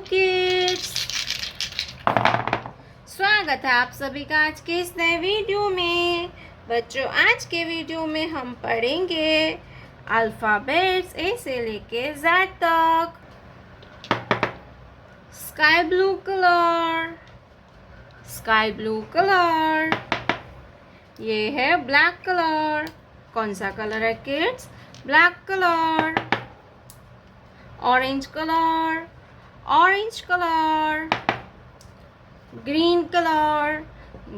Kids, स्वागत है आप सभी का आज के इस नए वीडियो में। बच्चों, आज के वीडियो में हम पढ़ेंगे अल्फ़ाबेट्स ए से लेके जेड तक। Sky blue colour, sky blue colour. ये है ब्लैक कलर। कौन सा कलर है kids? Black colour. Orange colour, orange colour. Green colour,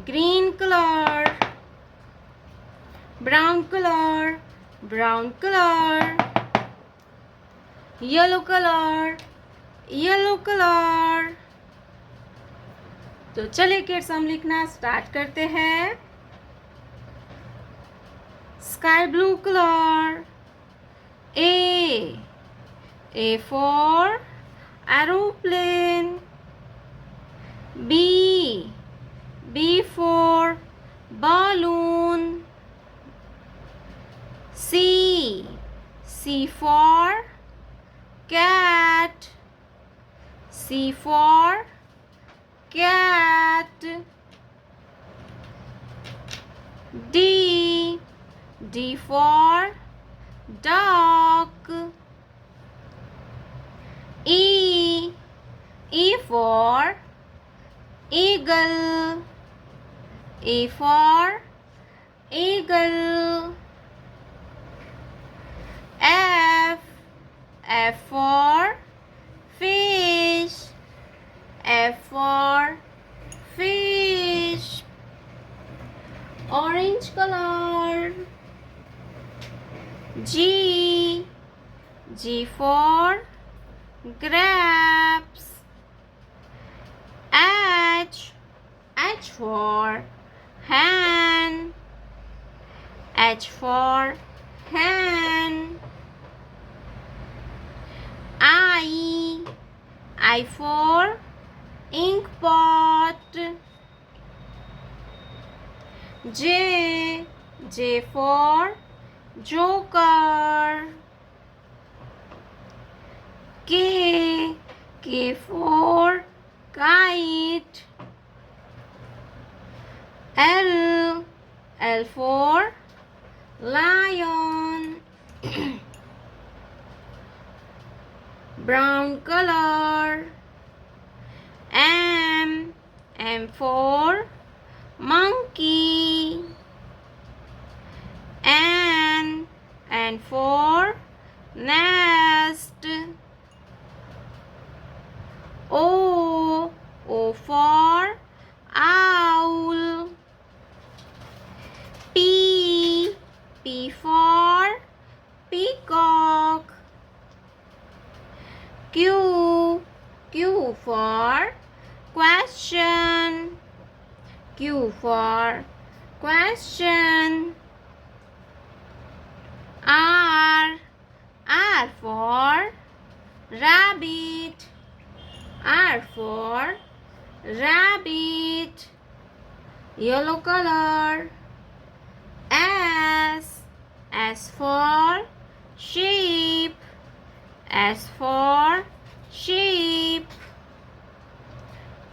green colour. Brown colour, brown colour. Yellow colour, yellow colour. तो चलिए किड्स, हम लिखना स्टार्ट करते हैं। Sky blue colour. A for aeroplane. B for balloon. C for cat. C for cat. D for duck. E for eagle. E for eagle. F for fish. F for fish. Orange color. G for grapes. H for hen. H for hen. I for ink pot. J for joker. K for kite. L for lion. Brown color. M for monkey. N for nest. O for owl. P for peacock. Q for question. Q for question. R for rabbit. R for rabbit. Yellow color. S for sheep. S for sheep.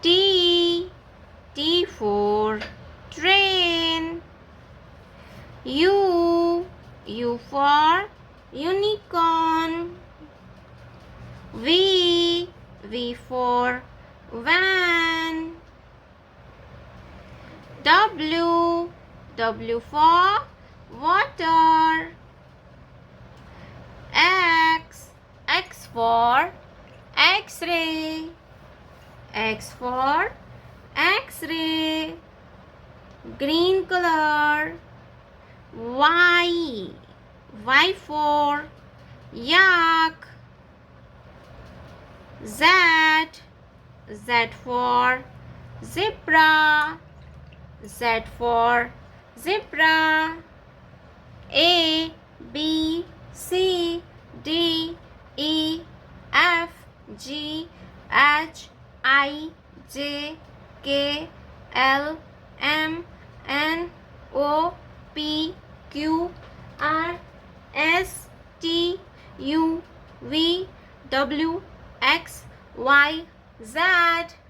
T for train. U for unicorn. V for van. W for water. X for x-ray. X for x-ray. Green color. Y for yak. Z for zebra. Z for zebra. A B C D E F G H I J K L M N O P Q R S T U V W X Y Z.